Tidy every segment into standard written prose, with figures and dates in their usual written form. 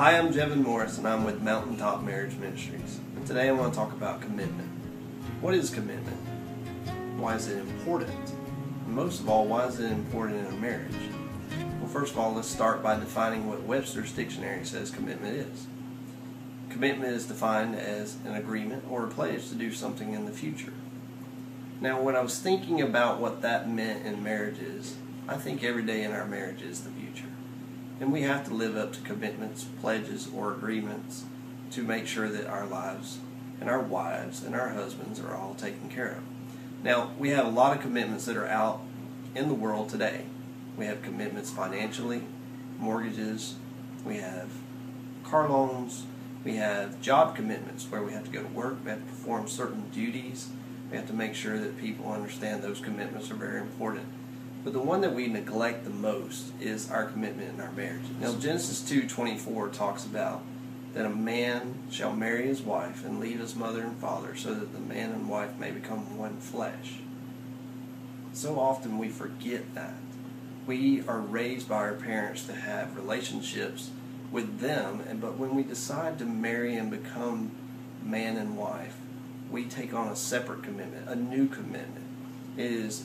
Hi, I'm Jevin Morris, and I'm with Mountaintop Marriage Ministries. And today I want to talk about commitment. What is commitment? Why is it important? And most of all, why is it important in a marriage? Well, first of all, let's start by defining what Webster's dictionary says commitment is. Commitment is defined as an agreement or a pledge to do something in the future. Now, when I was thinking about what that meant in marriages, I think every day in our marriage is the future. And we have to live up to commitments, pledges, or agreements to make sure that our lives and our wives and our husbands are all taken care of. Now, we have a lot of commitments that are out in the world today. We have commitments financially, mortgages, we have car loans, we have job commitments where we have to go to work, we have to perform certain duties, we have to make sure that people understand those commitments are very important. But the one that we neglect the most is our commitment in our marriage. Now, Genesis 2:24 talks about that a man shall marry his wife and leave his mother and father so that the man and wife may become one flesh. So often we forget that. We are raised by our parents to have relationships with them, but when we decide to marry and become man and wife, we take on a separate commitment, a new commitment. It is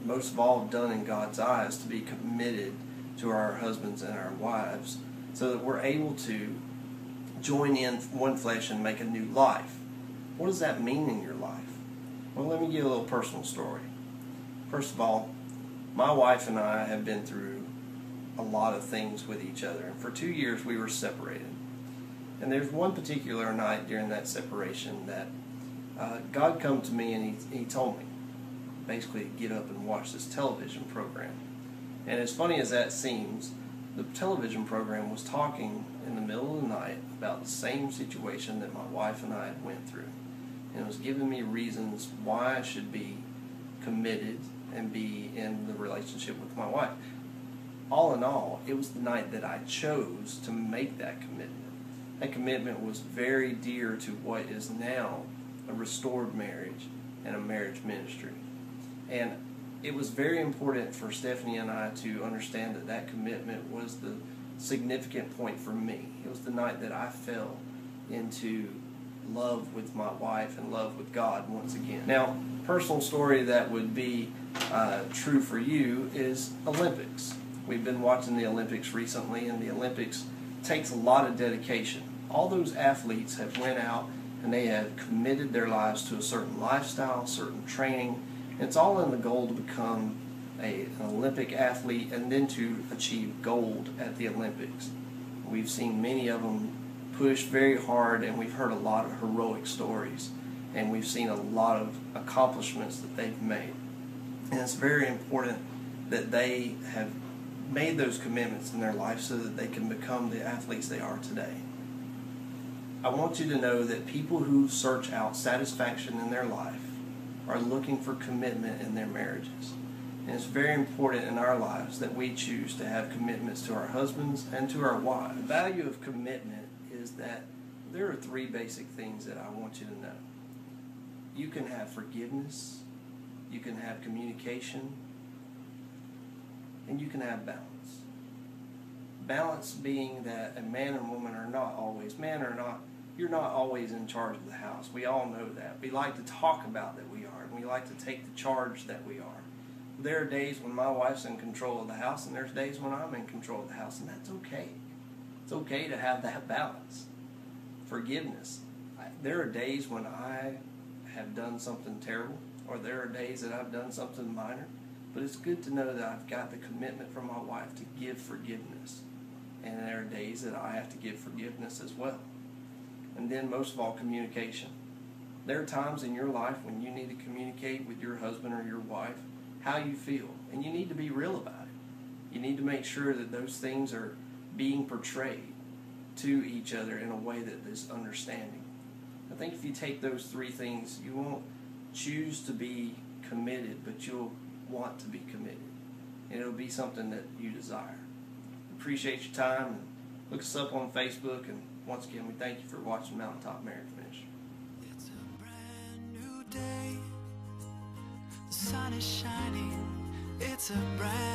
most of all done in God's eyes to be committed to our husbands and our wives so that we're able to join in one flesh and make a new life. What does that mean in your life? Well, let me give you a little personal story. First of all, my wife and I have been through a lot of things with each other, and for 2 years we were separated. And there's one particular night during that separation that God come to me and he told me basically get up and watch this television program. And as funny as that seems, the television program was talking in the middle of the night about the same situation that my wife and I had went through. And it was giving me reasons why I should be committed and be in the relationship with my wife. All in all, it was the night that I chose to make that commitment. That commitment was very dear to what is now a restored marriage and a marriage ministry. And it was very important for Stephanie and I to understand that that commitment was the significant point for me. It was the night that I fell into love with my wife and love with God once again. Now, personal story that would be true for you is Olympics. We've been watching the Olympics recently, and the Olympics takes a lot of dedication. All those athletes have went out and they have committed their lives to a certain lifestyle, certain training. It's all in the goal to become an Olympic athlete and then to achieve gold at the Olympics. We've seen many of them push very hard, and we've heard a lot of heroic stories, and we've seen a lot of accomplishments that they've made. And it's very important that they have made those commitments in their life so that they can become the athletes they are today. I want you to know that people who search out satisfaction in their life are looking for commitment in their marriages. And it's very important in our lives that we choose to have commitments to our husbands and to our wives. The value of commitment is that there are 3 basic things that I want you to know. You can have forgiveness, you can have communication, and you can have balance. Balance being that a man and woman are not always, you're not always in charge of the house. We all know that. We like to talk about that we are, and we like to take the charge that we are. There are days when my wife's in control of the house, and there's days when I'm in control of the house, and that's okay. It's okay to have that balance. Forgiveness. There are days when I have done something terrible, or there are days that I've done something minor, but it's good to know that I've got the commitment from my wife to give forgiveness. And there are days that I have to give forgiveness as well. And then most of all, communication. There are times in your life when you need to communicate with your husband or your wife how you feel, and you need to be real about it. You need to make sure that those things are being portrayed to each other in a way that is understanding. I think if you take those 3 things, you won't choose to be committed, but you'll want to be committed. And it'll be something that you desire. Appreciate your time, and look us up on Facebook, and once again, we thank you for watching Mountaintop Marriage Ministry. It's a brand new day. The sun is shining. It's a brand